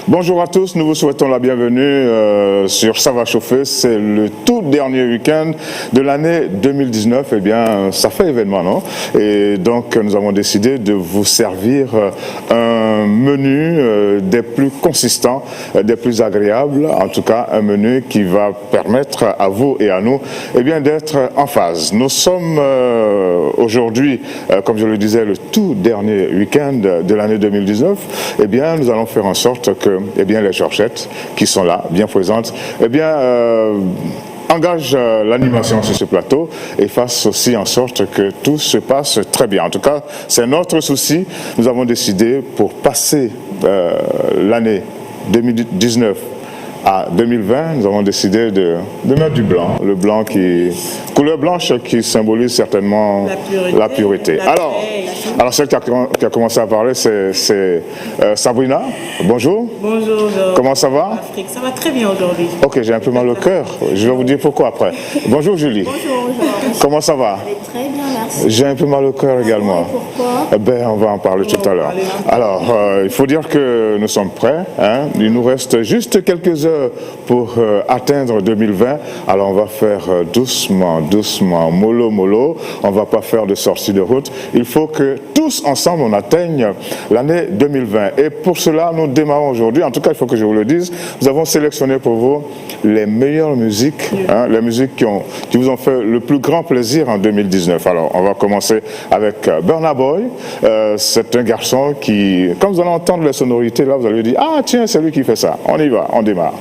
Bonjour à tous, nous vous souhaitons la bienvenue sur Ça va chauffer. C'est le tout dernier week-end de l'année 2019. Eh bien, ça fait événement, non? Et donc, nous avons décidé de vous servir un menu des plus consistants, des plus agréables. En tout cas, un menu qui va permettre à vous et à nous eh bien, d'être en phase. Nous sommes aujourd'hui, comme je le disais, le tout dernier week-end de l'année 2019. Eh bien, nous allons faire en sorte que eh bien, les Georgettes qui sont là, bien présentes, eh bien, engagent l'animation sur ce plateau et fassent aussi en sorte que tout se passe très bien. En tout cas, c'est notre souci. Nous avons décidé pour passer l'année 2019 à 2020, nous avons décidé de mettre du blanc, le blanc couleur blanche qui symbolise certainement la pureté. Alors celle qui a commencé à parler, c'est Sabrina. Bonjour. Bonjour. Comment ça va? Afrique, ça va très bien aujourd'hui. Ok, j'ai un peu mal au cœur. Je vais vous dire pourquoi après. Bonjour Julie. Bonjour. Comment ça va? Très bien, merci. J'ai un peu mal au cœur également. Pourquoi? Eh ben, on va en parler tout à l'heure. Alors, il faut dire que nous sommes prêts. Hein? Il nous reste juste quelques heures pour atteindre 2020. Alors, on va faire doucement, mollo. On ne va pas faire de sortie de route. Il faut que tous ensemble, on atteigne l'année 2020. Et pour cela, nous démarrons aujourd'hui. En tout cas, il faut que je vous le dise. Nous avons sélectionné pour vous les meilleures musiques, hein, les musiques qui vous ont fait le plus grand plaisir en 2019. Alors, on va commencer avec Burna Boy. C'est un garçon qui, quand vous allez entendre les sonorités, là, vous allez dire, ah tiens, c'est lui qui fait ça. On y va, on démarre.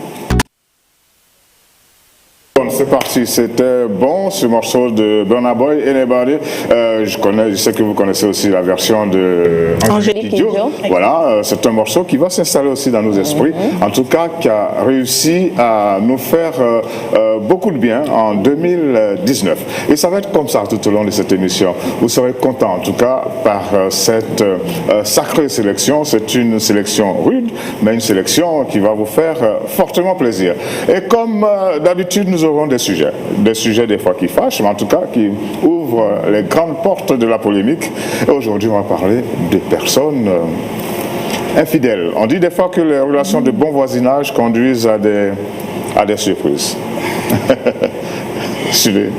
C'est parti, c'était bon ce morceau de Burna Boy, Anybody. Je sais que vous connaissez aussi la version de Angélique Kidjo. Voilà, c'est un morceau qui va s'installer aussi dans nos esprits, en tout cas qui a réussi à nous faire beaucoup de bien en 2019. Et ça va être comme ça tout au long de cette émission. Vous serez content en tout cas par cette sacrée sélection. C'est une sélection rude, mais une sélection qui va vous faire fortement plaisir. Et comme d'habitude, nous aurons des sujets des fois qui fâchent, mais en tout cas qui ouvrent les grandes portes de la polémique. Et aujourd'hui, on va parler des personnes infidèles. On dit des fois que les relations de bon voisinage conduisent à des surprises. Suivez.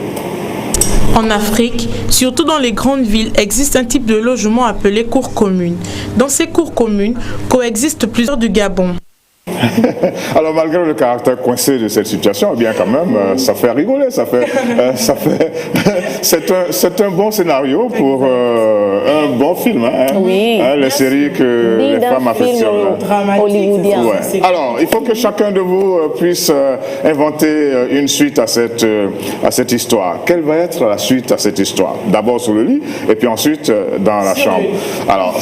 En Afrique, surtout dans les grandes villes, existe un type de logement appelé cour commune. Dans ces cours communes coexistent plusieurs du Gabon. Alors malgré le caractère coincé de cette situation, eh bien quand même, ça fait rigoler, c'est un bon scénario pour un bon film, hein, oui. Hein, les séries que les femmes affectionnent. Hollywoodien. Ouais. Alors, il faut que chacun de vous puisse inventer une suite à cette histoire. Quelle va être la suite à cette histoire? D'abord sous le lit, et puis ensuite dans la chambre. Alors,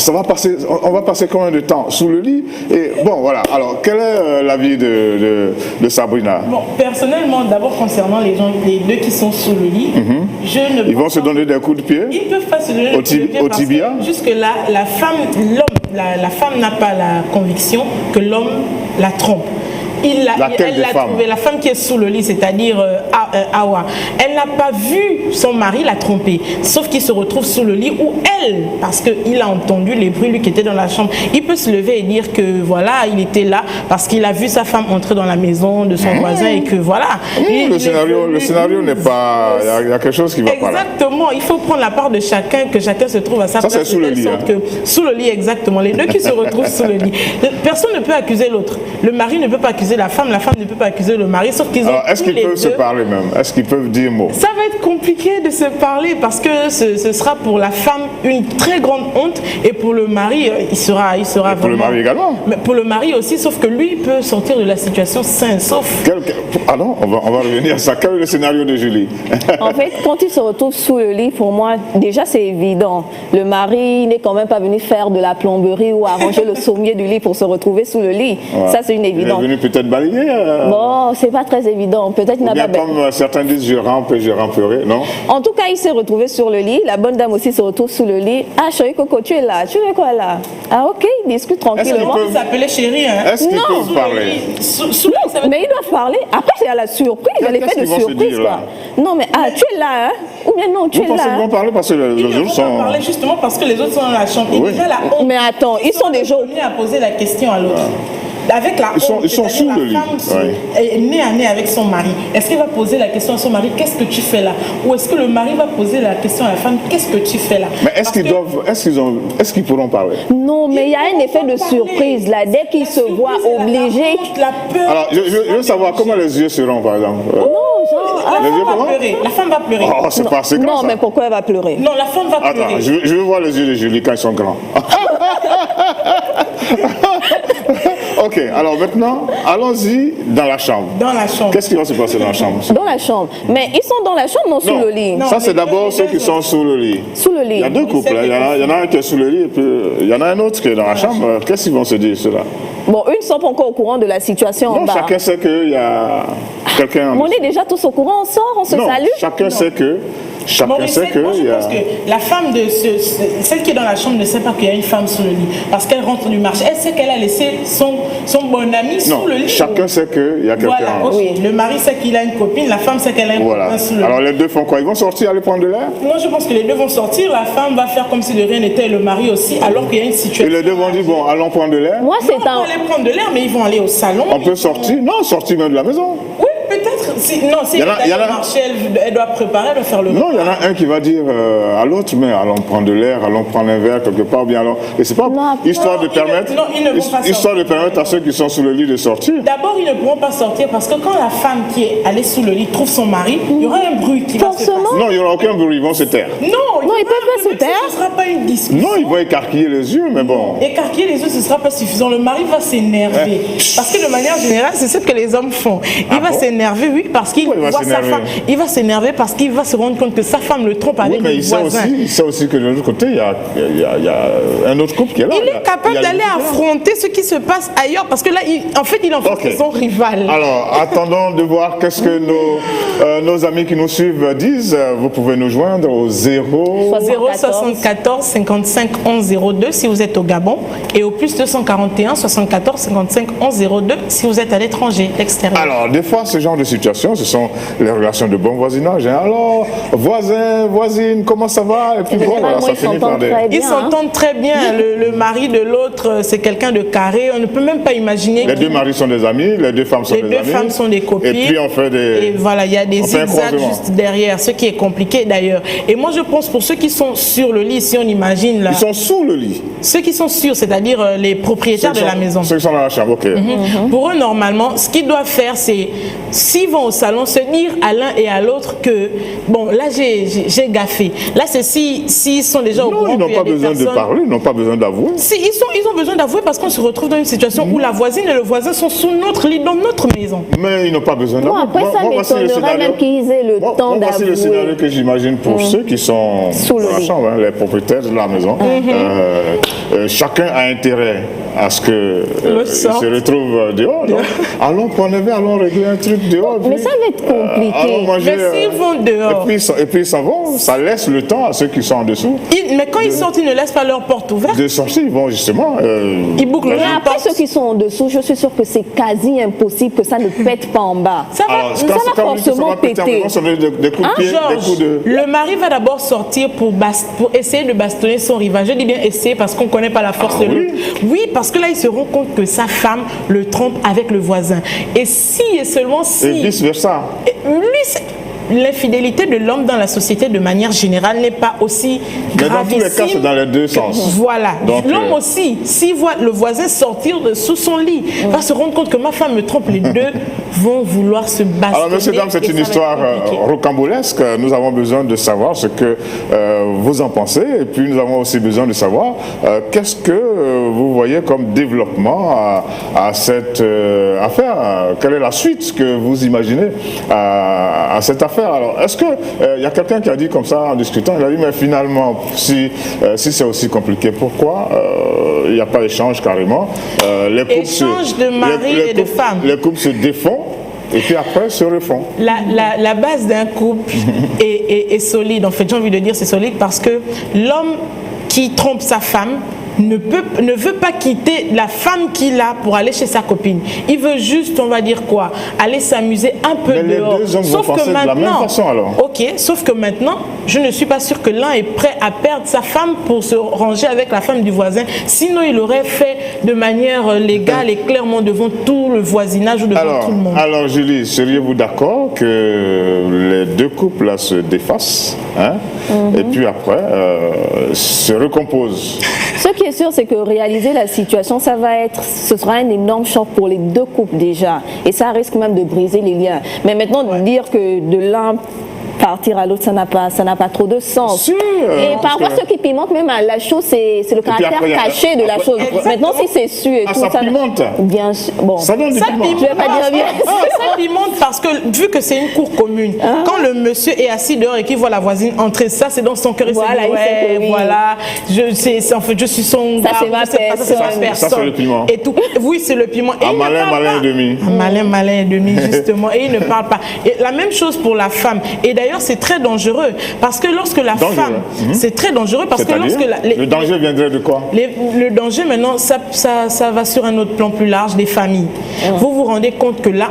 on va passer combien de temps sous le lit? Et bon, voilà. Alors, quel est l'avis de Sabrina? Bon, personnellement, d'abord concernant les deux qui sont sous le lit, ils vont se donner des coups de pied? Ils ne peuvent pas se donner des coups de pied au tibia? Jusque-là, la femme n'a pas la conviction que l'homme la trompe. Elle l'a trouvée, la femme qui est sous le lit, c'est-à-dire Awa. Elle n'a pas vu son mari la tromper, sauf qu'il se retrouve sous le lit où elle, parce qu'il a entendu les bruits, lui qui était dans la chambre, il peut se lever et dire que voilà, il était là parce qu'il a vu sa femme entrer dans la maison de son voisin et que voilà. Le scénario n'est pas... Il y a quelque chose qui va pas là. Exactement, il faut prendre la part de chacun, que chacun se trouve à sa place. Ça, c'est sous le lit. Sous le lit, exactement. Les deux qui se retrouvent sous le lit. Personne ne peut accuser l'autre. Le mari ne peut pas accuser la femme ne peut pas accuser le mari, sauf qu'ils ont. Alors, est-ce qu'ils peuvent se parler même? Est-ce qu'ils peuvent dire mot? Ça va être compliqué de se parler parce que ce sera pour la femme une très grande honte et pour le mari, il sera et vraiment. Pour le mari également? Mais pour le mari aussi, sauf que lui peut sortir de la situation sain, sauf. Ah non, on va revenir à ça. Quel est le scénario de Julie? En fait, quand il se retrouve sous le lit, pour moi, déjà c'est évident. Le mari n'est quand même pas venu faire de la plomberie ou arranger le sommier du lit pour se retrouver sous le lit. Ouais. Ça, c'est une évidence. Il est venu peut-être balayer. Bon, c'est pas très évident. Peut-être qu'il n'a pas. Comme certains disent, je rampe et je ramperai, non? En tout cas, il s'est retrouvé sur le lit. La bonne dame aussi se retrouve sous le lit. Ah, chérie Coco, tu es là. Tu fais quoi là? Ah, ok, il discute tranquillement. Il s'appelait chérie, hein? Est-ce qu'ils peuvent parler? Non, mais ils doivent parler. Après, c'est à la surprise. L'effet de surprise, quoi. Non, mais ah, tu es là, hein? Ou bien non, tu es là. Ils vont parler parce que les autres sont. Ils vont parler justement parce que les autres sont dans la chambre. Oui. Mais attends, ils sont déjà. À poser la question à l'autre. avec la honte, ils sont sous le lit. Est nez à nez avec son mari. Est-ce qu'elle va poser la question à son mari, qu'est-ce que tu fais là? Ou est-ce que le mari va poser la question à la femme, qu'est-ce que tu fais là? Mais est-ce qu'ils pourront parler? Non, mais il y a un effet de surprise là. Dès qu'ils se voient obligés. Alors, je veux savoir comment les yeux seront, par exemple. La femme va pleurer. Oh, c'est pas assez grand. Non, mais pourquoi elle va pleurer? Non, la femme va pleurer. Attends, je veux voir les yeux de Julie quand ils sont grands. Ok, alors maintenant, allons-y dans la chambre. Dans la chambre. Qu'est-ce qui va se passer dans la chambre? Dans la chambre. Mais ils sont dans la chambre, non, sous le lit. Non, ça, c'est d'abord ceux qui sont sous le lit. Sous le lit. Il y a deux couples. Il y en a un qui est sous le lit et puis il y en a un autre qui est dans la chambre. Qu'est-ce qu'ils vont se dire, ceux-là? Bon, eux ne sont pas encore au courant de la situation en bas. Chacun sait qu'il y a quelqu'un. On est déjà tous au courant, on sort, on se salue. Chacun sait que. Chacun sait que. Moi, je pense que la femme celle qui est dans la chambre ne sait pas qu'il y a une femme sous le lit. Parce qu'elle rentre du marché. Elle sait qu'elle a laissé son bon ami sous le lit. Chacun sait qu'il y a quelqu'un. Voilà, oui. Le mari sait qu'il a une copine, la femme sait qu'elle a une copine sous le lit. Alors les deux font quoi? Ils vont sortir, aller prendre de l'air? Moi, je pense que les deux vont sortir. La femme va faire comme si de rien n'était, le mari aussi, alors qu'il y a une situation. Et les deux vont dire, bon, allons prendre de l'air? Moi, c'est ils vont aller prendre de l'air, mais ils vont aller au salon. On peut sortir? Non, sortir même de la maison. Oui, peut-être. Si elle est marché, elle doit préparer, elle doit faire le repas. Non, il y en a un qui va dire à l'autre, mais allons prendre de l'air, allons prendre un verre quelque part, bien alors. Et c'est pas histoire de permettre, à ceux qui sont sous le lit de sortir. D'abord, ils ne pourront pas sortir parce que quand la femme qui est allée sous le lit trouve son mari, il y aura un bruit qui va se passer. Non, il n'y aura aucun bruit, ils vont se taire. Non, ils ne peuvent pas se taire. Ce ne sera pas une discussion. Non, ils vont écarquiller les yeux, mais bon. Écarquiller les yeux, ce ne sera pas suffisant. Le mari va s'énerver. Parce que de manière générale, c'est ce que les hommes font. Il va s'énerver, oui, parce qu'il voit sa femme. Il va s'énerver parce qu'il va se rendre compte que sa femme le trompe avec le voisin. Il sait aussi que de l'autre côté, il y a un autre couple qui est là. Il est capable d'aller affronter ce qui se passe ailleurs parce que là, il en fait son rival. Alors, attendons de voir qu'est-ce que nos amis qui nous suivent disent. Vous pouvez nous joindre au 074 55 11 02 si vous êtes au Gabon et au plus 241 74 55 11 02 si vous êtes à l'étranger, l'extérieur. Alors, des fois, ce genre de situation, ce sont les relations de bon voisinage. Hein. Alors, voisin, voisine, comment ça va? Et puis bon, voilà, ça finit par des... Ils s'entendent très bien. Le mari de l'autre, c'est quelqu'un de carré. On ne peut même pas imaginer. Les deux maris sont des amis, les deux femmes sont des amis. Les deux femmes sont des copines. Et puis on fait des... Et voilà, il y a des zigzags juste derrière, ce qui est compliqué d'ailleurs. Et moi, je pense pour ceux qui sont sur le lit, si on imagine là... Ils sont sous le lit. Ceux qui sont sur, c'est-à-dire les propriétaires de la maison. Ceux qui sont dans la chambre, ok. Pour eux, normalement, ce qu'ils doivent faire, c'est, s'ils vont au salon, se dire à l'un et à l'autre que, bon, là, j'ai gaffé. Là, c'est s'ils sont déjà au courant. Ils n'ont pas besoin de parler, ils n'ont pas besoin d'avouer. Si, ils ont besoin d'avouer parce qu'on se retrouve dans une situation où la voisine et le voisin sont sous notre lit, dans notre maison. Mais ils n'ont pas besoin d'avouer. Après, ça m'étonnerait même qu'ils aient le temps d'avouer. Voici le scénario que j'imagine pour ceux qui sont sous dans la chambre, hein, les propriétaires de la maison. Chacun a intérêt à ce qu'ils se retrouvent dehors. Allons prendre un verre, allons régler un truc dehors. Mais ça va être compliqué. Allons manger, mais s'ils vont dehors. Et puis ils s'en vont, ça laisse le temps à ceux qui sont en dessous. Mais quand ils sortent, ils ne laissent pas leur porte ouverte. De sortir, ils vont justement... ils bouclent mais après, ceux qui sont en dessous, je suis sûre que c'est quasi impossible que ça ne pète pas en bas. Ça va forcément péter. Des coups de pied, des coups de... Le mari va d'abord sortir pour essayer de bastonner son rival. Je dis bien essayer parce qu'on ne connaît pas la force de l'autre. Oui, parce que là, il se rend compte que sa femme le trompe avec le voisin. Et si et seulement si... Et vice-versa. L'infidélité de l'homme dans la société de manière générale n'est pas aussi gravissime. Mais dans tous les cas, c'est dans les deux sens. Voilà. L'homme aussi, s'il voit le voisin sortir de sous son lit, va se rendre compte que ma femme me trompe, les deux vont vouloir se bastonner. Alors, messieurs, dames, c'est une histoire rocambolesque. Nous avons besoin de savoir ce que vous en pensez. Et puis, nous avons aussi besoin de savoir qu'est-ce que vous voyez comme développement à cette affaire. Quelle est la suite que vous imaginez à cette affaire? Alors, est-ce qu'il y a quelqu'un qui a dit comme ça en discutant, il a dit, mais finalement, si c'est aussi compliqué, pourquoi il n'y a pas d'échange carrément? Échange de mari et de femme. Les couples se défont et puis après se refont. La base d'un couple est solide. En fait, j'ai envie de dire c'est solide parce que l'homme qui trompe sa femme ne veut pas quitter la femme qu'il a pour aller chez sa copine. Il veut juste, on va dire quoi, aller s'amuser un peu dehors. Les deux hommes vont penser de la même façon alors. Ok, sauf que maintenant, je ne suis pas sûre que l'un est prêt à perdre sa femme pour se ranger avec la femme du voisin. Sinon, il l'aurait fait de manière légale et clairement devant tout le voisinage ou devant tout le monde. Alors Julie, seriez-vous d'accord que les deux couples là se défassent, hein, et puis après se recomposent? Ce qui est sûr, c'est que réaliser la situation, ce sera un énorme choc pour les deux couples déjà. Et ça risque même de briser les liens. Mais maintenant, de dire que de l'un partir à l'autre, ça n'a pas trop de sens. Si, et parfois, ce qui pimente même à la chose, c'est le caractère caché de la chose. Maintenant, si c'est su et tout, ça pimente. Bien sûr. Bon. Ça donne du piment. Je vais pas dire bien. Ça pimente parce que vu que c'est une cour commune, quand le monsieur est assis dehors et qu'il voit la voisine entrer, ça c'est dans son cœur. Voilà, il sait que oui. Voilà, en fait, je suis son gars. Ça c'est le piment. Et tout. Oui, c'est le piment. Un malin et demi. Un malin et demi, justement. Et il ne parle pas. Et la même chose pour la femme. Et d'ailleurs, c'est très dangereux parce que lorsque la femme, c'est très dangereux parce que lorsque le danger viendrait de quoi? Le danger maintenant, ça va sur un autre plan plus large des familles. Vous vous rendez compte que là,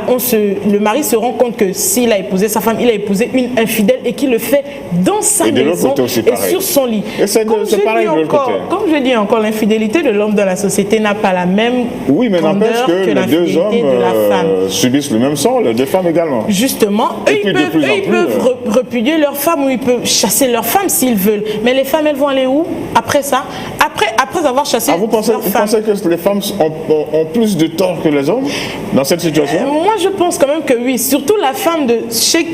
le mari se rend compte que s'il a épousé sa femme, il a épousé une infidèle et qu'il le fait dans sa maison et sur son lit. Et c'est pareil de l'autre côté. Comme je dis encore, l'infidélité de l'homme dans la société n'a pas la même oui, mais n'empêche que les deux hommes subissent le même sort, les deux femmes également. Justement, eux, ils peuvent repudier leur femme ou ils peuvent chasser leur femme s'ils veulent. Mais les femmes, elles vont aller où après ça? Après avoir chassé vous pensez que les femmes ont plus de tort que les hommes dans cette situation? Moi, je pense quand même que oui. Surtout la femme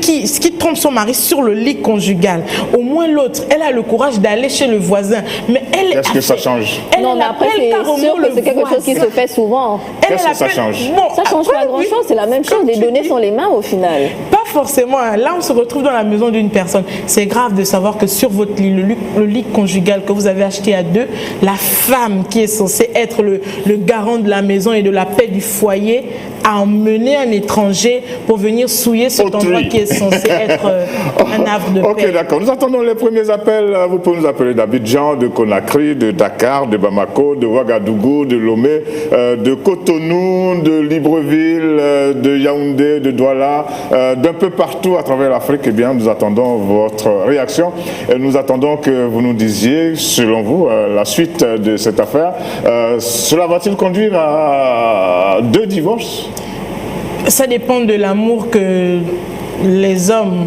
qui trompe son mari sur le lit conjugal. Au moins l'autre, elle a le courage d'aller chez le voisin. Mais elle Qu'est-ce que ça change? Non, mais après, c'est sûr que c'est quelque chose qui se fait souvent. Qu'est-ce que ça change? Ça change pas grand-chose, c'est la même chose. Les données sont les mêmes au final. Pas forcément. Là, on se retrouve dans la maison d'une personne. C'est grave de savoir que sur votre lit, le lit conjugal que vous avez acheté à deux, la femme qui est censée être le garant de la maison et de la paix du foyer a emmené un étranger pour venir souiller cet endroit qui est censé être un havre de paix. Ok, d'accord. Nous attendons les premiers appels. Vous pouvez nous appeler d'Abidjan, de Conakry, de Dakar, de Bamako, de Ouagadougou, de Lomé, de Cotonou, de Libreville, de Yaoundé, de Douala, d'un peu partout à travers l'Afrique. Eh bien, nous attendons votre réaction et nous attendons que vous nous disiez, selon vous, la suite de cette affaire. Cela va-t-il conduire à 2 divorces? Ça dépend de l'amour que les hommes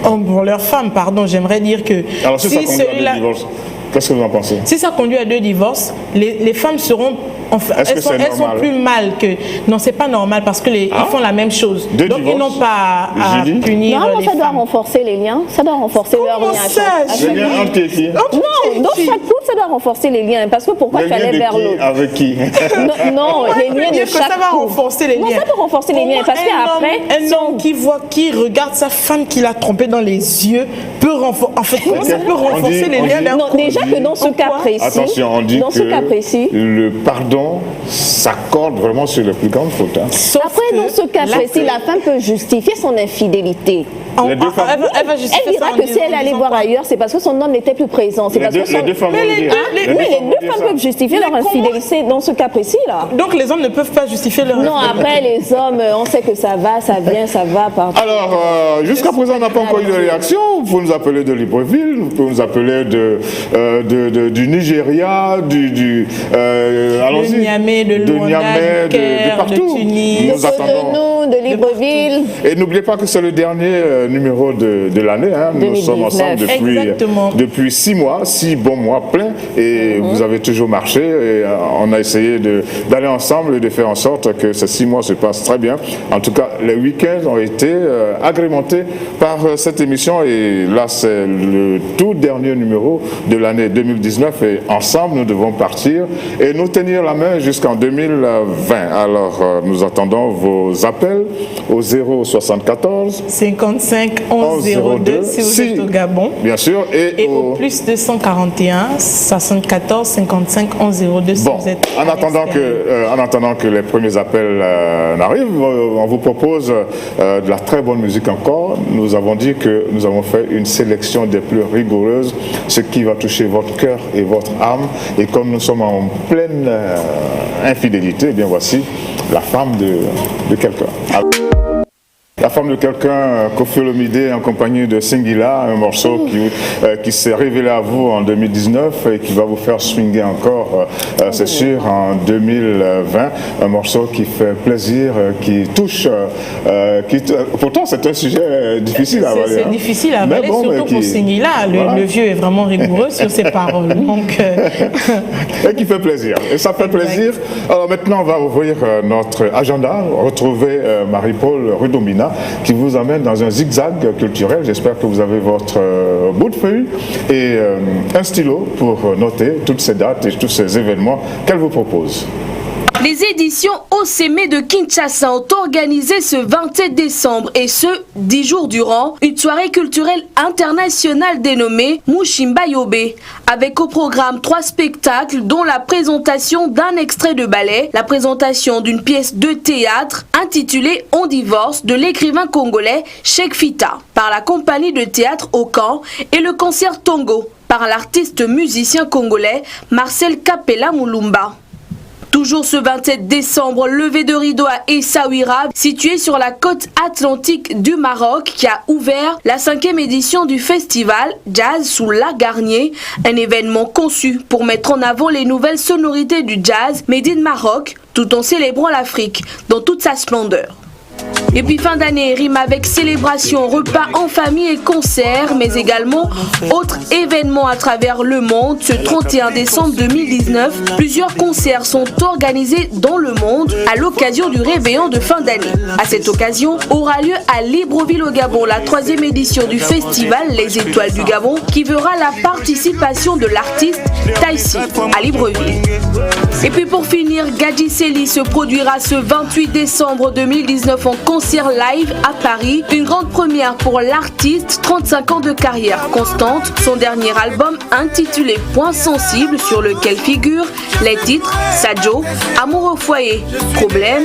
ont pour leur femme, pardon. J'aimerais dire que alors si ça conduit à 2 divorces, qu'est-ce que vous en pensez? Si ça conduit à 2 divorces, les femmes seront... Enfin, elles sont plus mal que... Non, c'est pas normal parce que ils font la même chose. Donc, ils n'ont pas à punir les femmes. Ça doit renforcer les liens. Ça doit renforcer leurs liens. Les liens entre qui? Non, dans chaque couple, ça doit renforcer les liens. Parce que pourquoi tu allais vers l'autre? Avec qui? Non, les liens de chaque couple. Ça va renforcer les liens. Non, ça peut renforcer les liens. Parce qu'après... Un homme qui regarde sa femme qu'il a trompée dans les yeux peut renforcer... En fait, comment ça peut renforcer les liens d'un couple? Déjà que dans ce cas précis... Attention, on dit que le pardon s'accorde vraiment sur les plus grandes fautes. Après, dans ce cas précis, la femme peut justifier son infidélité. Elle dira que si elle allait voir ailleurs, c'est parce que son homme n'était plus présent. Les deux femmes peuvent justifier leur infidélité dans ce cas précis-là. Donc les hommes ne peuvent pas justifier leur infidélité. Non, après les hommes, on sait que ça va, ça vient, ça va. Alors, jusqu'à présent, on n'a pas encore eu de réaction. Vous pouvez nous appeler de Libreville, vous pouvez nous appeler du Nigeria, de Niamey, de Luanda, de partout. De Tunis, de Cotonou, de Libreville. Et n'oubliez pas que c'est le dernier numéro de l'année. Nous sommes ensemble depuis 6 mois, 6 bons mois pleins. Et vous avez toujours marché. Et on a essayé d'aller ensemble et de faire en sorte que ces 6 mois se passent très bien. En tout cas, les week-ends ont été agrémentés par cette émission. Et là, c'est le tout dernier numéro de l'année 2019. Et ensemble, nous devons partir et nous tenir la main jusqu'en 2020. 2020. Alors, nous attendons vos appels au 074 55 11 02 si vous êtes au Gabon. Bien sûr. Et au plus 241 74 55 11 02 si vous êtes en attendant que les premiers appels n'arrivent, on vous propose de la très bonne musique encore. Nous avons dit que nous avons fait une sélection des plus rigoureuses, ce qui va toucher votre cœur et votre âme. Et comme nous sommes en pleine infidélité, eh bien voici la femme de quelqu'un. La femme de quelqu'un, Koffi Olomide en compagnie de Singila, un morceau qui s'est révélé à vous en 2019 et qui va vous faire swinguer encore, c'est sûr, en 2020. Un morceau qui fait plaisir, qui touche. Pourtant, c'est un sujet difficile à avaler. C'est difficile à avaler, surtout pour Singila. Le vieux est vraiment rigoureux sur ses paroles. Donc, et qui fait plaisir. Et ça fait plaisir. Alors maintenant, on va ouvrir notre agenda, retrouver Marie-Paul Rudombina, qui vous amène dans un zigzag culturel. J'espère que vous avez votre bout de feuille et un stylo pour noter toutes ces dates et tous ces événements qu'elle vous propose. Les éditions OCME de Kinshasa ont organisé ce 27 décembre et ce, 10 jours durant, une soirée culturelle internationale dénommée Mushimba Yobe, avec au programme 3 spectacles dont la présentation d'un extrait de ballet, la présentation d'une pièce de théâtre intitulée On divorce de l'écrivain congolais Cheikh Fita par la compagnie de théâtre Okan et le concert Tongo par l'artiste musicien congolais Marcel Kapela Mulumba. Toujours ce 27 décembre, levé de rideau à Essaouira, situé sur la côte atlantique du Maroc, qui a ouvert la 5e édition du festival Jazz sous la Garnier, un événement conçu pour mettre en avant les nouvelles sonorités du jazz made in Maroc, tout en célébrant l'Afrique dans toute sa splendeur. Et puis fin d'année rime avec célébration, repas en famille et concerts, mais également autres événements à travers le monde. Ce 31 décembre 2019, plusieurs concerts sont organisés dans le monde à l'occasion du réveillon de fin d'année. À cette occasion, aura lieu à Libreville au Gabon la 3e édition du festival Les Étoiles du Gabon, qui verra la participation de l'artiste Taïsi à Libreville. Et puis pour finir, Gadji Sely se produira ce 28 décembre 2019 en concert live à Paris, une grande première pour l'artiste, 35 ans de carrière constante. Son dernier album intitulé Point sensible, sur lequel figurent les titres Sadio, Amour au foyer, Problème.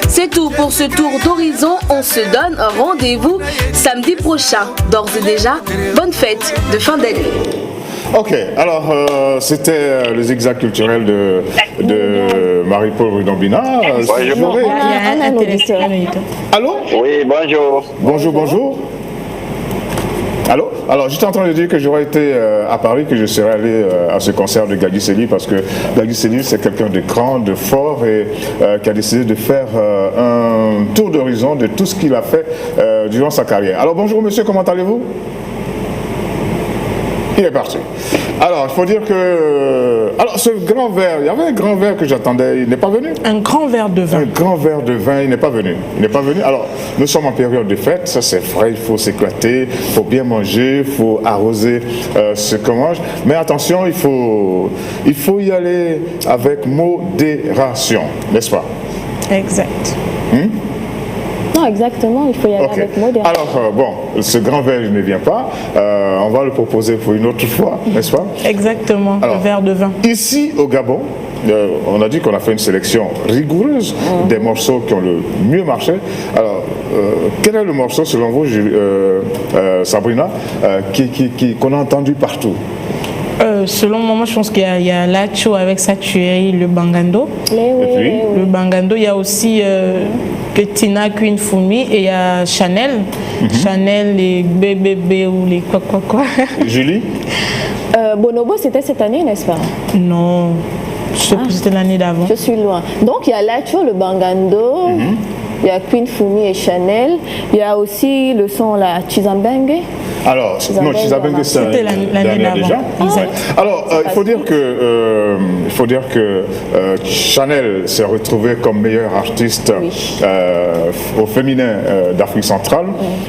C'est tout pour ce tour d'horizon. On se donne rendez-vous samedi prochain. D'ores et déjà, bonne fête de fin d'année. Ok, alors c'était le zigzag culturel de Marie-Paul Rudombina. Allô? Oui, bonjour. Bonjour. Allô? Alors, j'étais en train de dire que j'aurais été à Paris, que je serais allé à ce concert de Gadji Sely, parce que Gadji Sely, c'est quelqu'un de grand, de fort, et qui a décidé de faire un tour d'horizon de tout ce qu'il a fait durant sa carrière. Alors, bonjour monsieur, comment allez-vous? Il est parti. Alors, il faut dire que... Alors, ce grand verre, il y avait un grand verre que j'attendais, il n'est pas venu. Un grand verre de vin. Un grand verre de vin, il n'est pas venu. Il n'est pas venu. Alors, nous sommes en période de fête, ça c'est vrai, il faut s'éclater, il faut bien manger, il faut arroser ce qu'on mange. Mais attention, il faut y aller avec modération, n'est-ce pas? Exact. Non, exactement, il faut y aller avec modération. Alors, bon, ce grand verre ne vient pas, on va le proposer pour une autre fois, n'est-ce pas? Exactement, alors, le verre de vin. Ici, au Gabon, on a dit qu'on a fait une sélection rigoureuse des morceaux qui ont le mieux marché. Alors, quel est le morceau, selon vous, Sabrina, qu'on a entendu partout? Selon moi, je pense qu'il y a Lacho avec sa tuerie, le Bangando. Et puis le Bangando, il y a aussi Tina Queen Fumi et il y a Chanel. Chanel, les BBB ou les quoi. Julie? Bonobo, c'était cette année, n'est-ce pas? Non, c'était l'année d'avant. Je suis loin. Donc, il y a Lacho, le Bangando. Il y a Queen Fumi et Chanel. Il y a aussi le son la Chizambengue. Alors, non, Chizambengue, c'était l'année déjà. Alors, il faut dire que Chanel s'est retrouvé comme meilleur artiste au féminin d'Afrique centrale,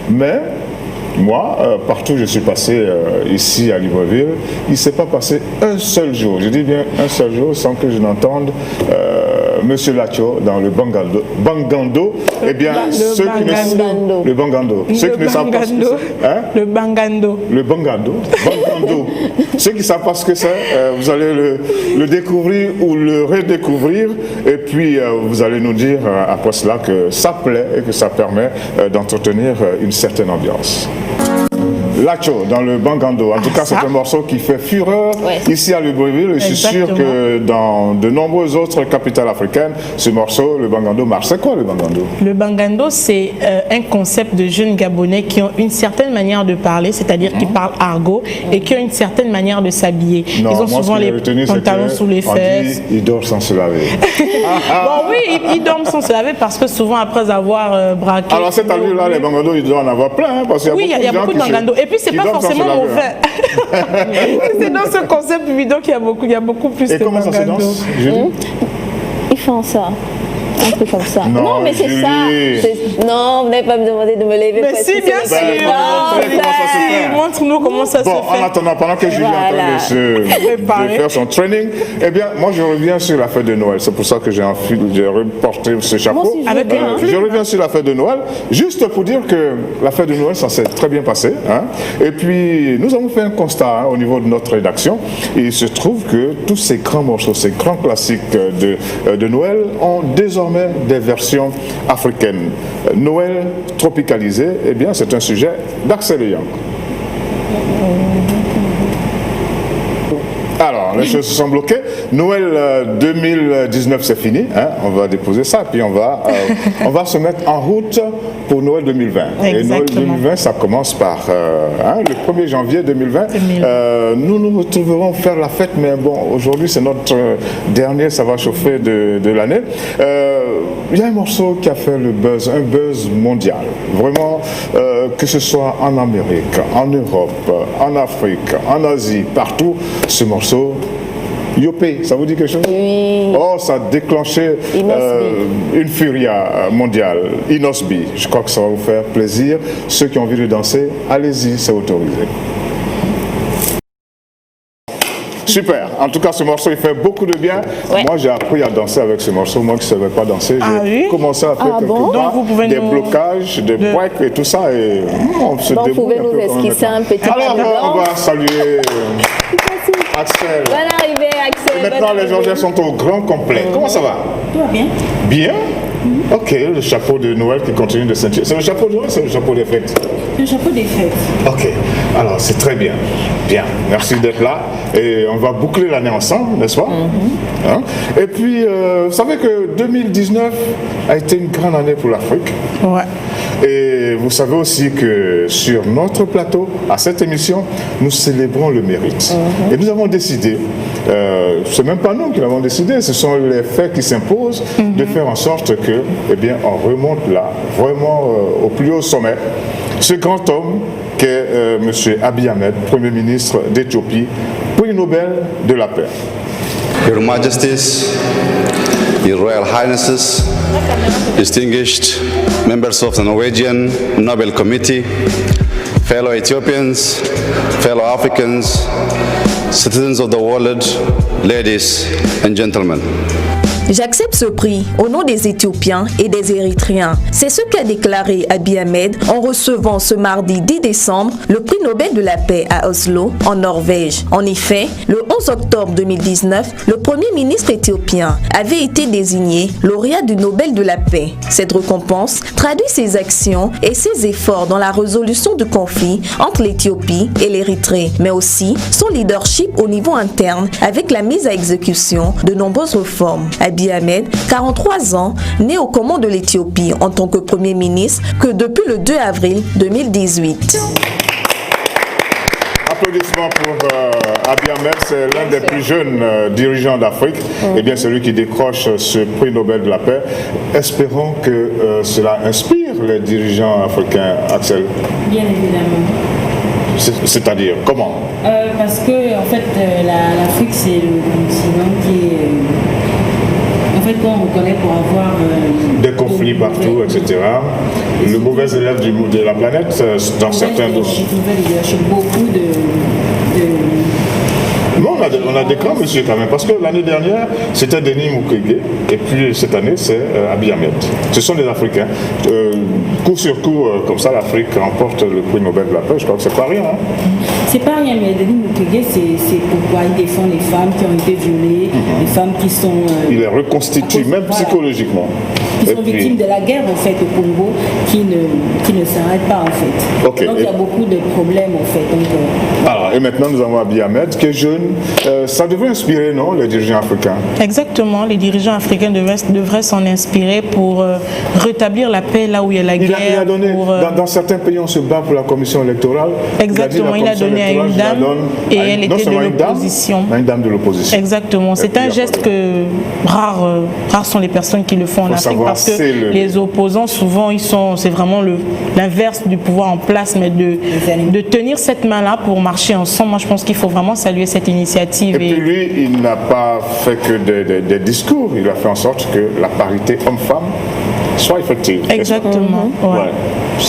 mais moi, partout où je suis passé ici à Libreville, il ne s'est pas passé un seul jour, je dis bien un seul jour, sans que je n'entende Monsieur Lacho dans le Bangando. Eh bien, le Bangando. Ceux qui ne savent pas ce que c'est, hein? Le Bangando. Le Bangando. Ceux qui ne savent pas ce que c'est, vous allez le découvrir ou le redécouvrir. Et puis, vous allez nous dire après cela que ça plaît et que ça permet d'entretenir une certaine ambiance. Lacho dans le Bangando. En tout cas, c'est un morceau qui fait fureur ici à Libreville. Je suis sûr que dans de nombreuses autres capitales africaines, ce morceau, le Bangando, marche. C'est quoi le Bangando? Le Bangando, c'est un concept de jeunes Gabonais qui ont une certaine manière de parler, c'est-à-dire qui parlent argot et qui ont une certaine manière de s'habiller. Ils ont souvent les pantalons sous les fesses. Ils dorment sans se laver. Bon, oui, ils dorment sans se laver parce que souvent, après avoir braqué... Alors, cette allure-là, les Bangandos, il doit en avoir plein. Hein, parce qu'il y a beaucoup de Bangandos. Et puis, c'est pas forcément mauvais. C'est dans ce concept vidéo qu'il y a beaucoup plus de Bangando. Et comment ça se danse, Julie? Ils font ça. Un peu comme ça. Non, mais c'est ça. Non, vous n'avez pas me demandé de me lever. Mais si, bien sûr. Montre-nous comment ça se fait. Bon, en attendant, pendant que Julie est en train de faire son training, eh bien, moi, je reviens sur la fête de Noël. C'est pour ça que j'ai reporté ce chapeau. Moi aussi, je reviens sur la fête de Noël, juste pour dire que la fête de Noël, ça s'est très bien passé. Hein. Et puis, nous avons fait un constat au niveau de notre rédaction. Et il se trouve que tous ces grands morceaux, ces grands classiques de Noël ont désormais des versions africaines. Noël tropicalisé, eh bien, c'est un sujet d'Axel Young. Alors, les choses se sont bloquées. Noël 2019, c'est fini. Hein? On va déposer ça, puis on va se mettre en route pour Noël 2020. Exactement. Et Noël 2020, ça commence par le 1er janvier 2020. Nous nous retrouverons faire la fête, mais bon, aujourd'hui, c'est notre dernier Ça va chauffer de l'année. Il y a un morceau qui a fait le buzz, un buzz mondial. Vraiment, que ce soit en Amérique, en Europe, en Afrique, en Asie, partout, ce morceau, Yopé, ça vous dit quelque chose? Oui. Oh, ça a déclenché une furia mondiale. Inosbi, je crois que ça va vous faire plaisir. Ceux qui ont envie de danser, allez-y, c'est autorisé. Super. En tout cas, ce morceau, il fait beaucoup de bien. Ouais. Moi, j'ai appris à danser avec ce morceau. Moi qui ne savais pas danser, j'ai commencé à faire des blocages, des breaks et tout ça. Et on se débrouille. Vous pouvez nous esquisser un petit peu. Alors, on va saluer Axel. Bonne arrivée, Axel. Et maintenant, les Georgiens sont au grand complet. Comment ça va? Tout va bien. Bien? Ok, le chapeau de Noël qui continue de scintiller. C'est le chapeau de Noël ou c'est le chapeau des fêtes? Le chapeau des fêtes. Ok, alors c'est très bien. Bien, merci d'être là. Et on va boucler l'année ensemble, n'est-ce pas? Hein? Et puis, vous savez que 2019 a été une grande année pour l'Afrique. Ouais. Et vous savez aussi que sur notre plateau, à cette émission, nous célébrons le mérite. Et nous avons décidé, c'est même pas nous qui l'avons décidé, ce sont les faits qui s'imposent, de faire en sorte que, eh bien, on remonte là, vraiment au plus haut sommet, ce grand homme qu'est M. Abiy Ahmed, Premier ministre d'Éthiopie, prix Nobel de la paix. Your Majesties, Your Royal Highnesses, distinguished members of the Norwegian Nobel Committee, fellow Ethiopians, fellow Africans, citizens of the world, ladies and gentlemen. J'accepte ce prix au nom des Éthiopiens et des Érythréens. C'est ce qu'a déclaré Abiy Ahmed en recevant ce mardi 10 décembre le prix Nobel de la paix à Oslo, en Norvège. En effet, le 11 octobre 2019, le premier ministre éthiopien avait été désigné lauréat du Nobel de la paix. Cette récompense traduit ses actions et ses efforts dans la résolution du conflit entre l'Éthiopie et l'Érythrée, mais aussi son leadership au niveau interne avec la mise à exécution de nombreuses réformes. Abiy Ahmed, 43 ans, né aux commandes de l'Éthiopie en tant que Premier ministre que depuis le 2 avril 2018. Applaudissements pour Abiy Ahmed, c'est l'un des plus jeunes dirigeants d'Afrique, et bien celui qui décroche ce prix Nobel de la paix. Espérons que cela inspire les dirigeants africains, Axel. Bien évidemment. C'est-à-dire, comment? Parce que, en fait, l'Afrique, c'est le continent qui est... qu'on reconnaît pour avoir des conflits partout, etc. Le mauvais élève de la planète dans certains domaines. Beaucoup de... Non, on a on a des grands monsieur quand même, parce que l'année dernière, c'était Denis Mukwege, et puis cette année, c'est Abiy Ahmed. Ce sont des Africains. Coup sur coup, comme ça, l'Afrique remporte le prix Nobel de la paix, je crois que c'est pas rien. Hein. C'est pas rien, mais Denis Mukwege, c'est pourquoi il défend les femmes qui ont été violées, les femmes qui sont... il les reconstitue, même psychologiquement. Qui sont victimes de la guerre, en fait, au Congo, qui ne s'arrête pas, en fait. Okay. Donc, il y a beaucoup de problèmes, en fait. Donc, alors, et maintenant, nous avons Abiy Ahmed, qui est jeune. Ça devrait inspirer, non, les dirigeants africains? Exactement. Les dirigeants africains devraient s'en inspirer pour rétablir la paix là où il y a la guerre. Il a donné, dans certains pays, on se bat pour la commission électorale. Exactement. Il a donné à une dame et elle était de l'opposition. Une dame de l'opposition. Exactement. C'est un geste que rares sont les personnes qui le font en Afrique, parce que les opposants, souvent, c'est vraiment l'inverse du pouvoir en place, mais de tenir cette main-là pour marcher ensemble. Moi, je pense qu'il faut vraiment saluer cette initiative. Et puis lui, il n'a pas fait que des discours, il a fait en sorte que la parité homme-femme soit effective. Exactement. Ouais.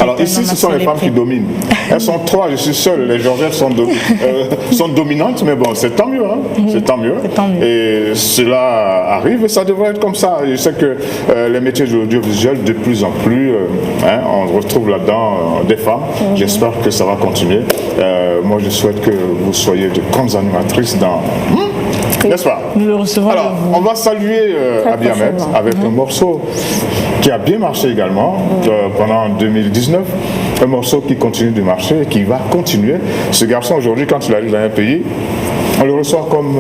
Alors ici, ce sont les femmes qui dominent. Elles sont trois, je suis seul. Les Georgiettes sont dominantes, mais bon, c'est tant mieux. Hein. C'est tant mieux. Et cela arrive et ça devrait être comme ça. Je sais que les métiers de l'audiovisuel, de plus en plus, on retrouve là-dedans des femmes. J'espère que ça va continuer. Moi, je souhaite que vous soyez de grandes animatrices dans... N'est-ce pas? Nous le recevons. Alors, on va saluer Abiy Ahmed avec un morceau qui a bien marché également pendant 2019. Un morceau qui continue de marcher et qui va continuer. Ce garçon, aujourd'hui, quand il arrive dans un pays, on le reçoit comme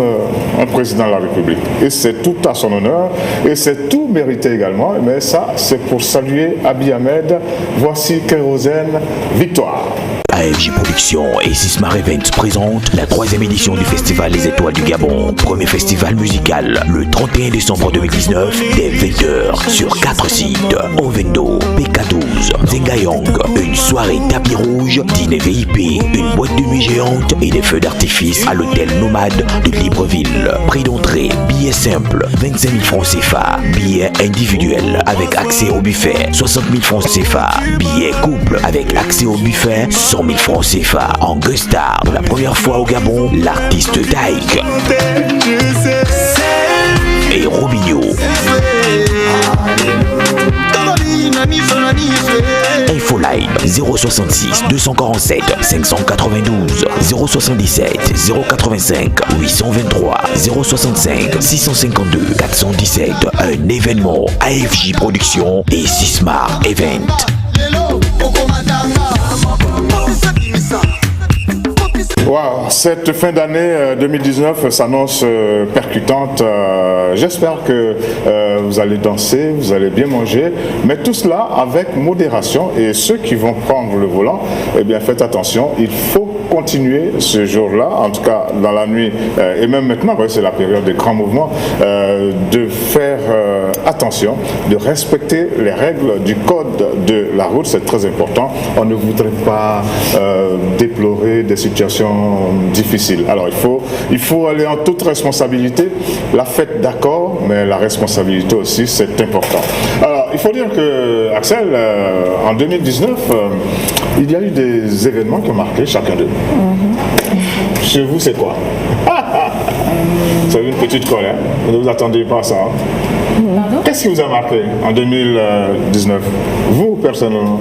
un président de la République. Et c'est tout à son honneur. Et c'est tout mérité également. Mais ça, c'est pour saluer Abiy Ahmed. Voici Kérosène Victoire. AFJ Productions et Sismar Events présentent la 3e édition du Festival Les Étoiles du Gabon. Premier festival musical le 31 décembre 2019 dès 20h sur 4 sites. Ovendo, PK12, Zengayong, une soirée tapis rouge, dîner VIP, une boîte de nuit géante et des feux d'artifice à l'hôtel Nomade de Libreville. Prix d'entrée, billets simples, 25 000 francs CFA. Billets individuels avec accès au buffet, 60 000 francs CFA. Billets couple avec accès au buffet, 100 000 francs CFA. En guest star, pour la première fois au Gabon, l'artiste Taïk et Robinho. Infoline 066 247 592 077 085 823 065 652 417. Un événement AFJ Productions et Sismar Event. Wow, cette fin d'année 2019 s'annonce percutante. J'espère que vous allez danser, vous allez bien manger, mais tout cela avec modération. Et ceux qui vont prendre le volant, eh bien faites attention, il faut continuer ce jour-là, en tout cas dans la nuit et même maintenant, c'est la période des grands mouvements, de faire attention, de respecter les règles du code de la route, c'est très important. On ne voudrait pas déplorer des situations difficiles. Alors il faut aller en toute responsabilité, la fête d'accord, mais la responsabilité aussi c'est important. Alors il faut dire que Axel, en 2019, il y a eu des événements qui ont marqué chacun d'eux. Chez vous, c'est quoi? C'est une petite colère. Vous ne vous attendiez pas à ça. Qu'est-ce qui vous a marqué en 2019? Vous, personnellement?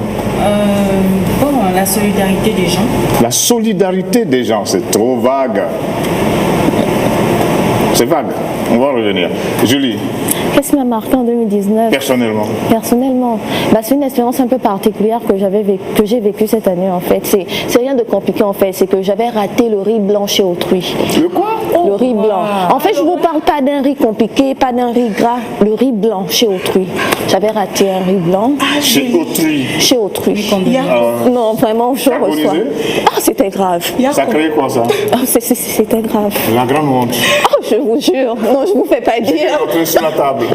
La solidarité des gens. La solidarité des gens, c'est trop vague. C'est vague. On va revenir. Julie. Qu'est-ce qui m'a marqué en 2019? Personnellement. Personnellement, c'est une expérience un peu particulière que j'ai vécue cette année en fait. C'est rien de compliqué en fait, c'est que j'avais raté le riz blanc chez autrui. Le quoi? Le riz blanc. En fait, je ne vous parle pas d'un riz compliqué, pas d'un riz gras, le riz blanc chez autrui. J'avais raté un riz blanc. Chez autrui? Chez autrui. Non, vraiment, je reçois. C'était grave. Ça crée quoi ça? C'était grave. La grande honte. Je vous jure. Non, je ne vous fais pas dire. Sur la table.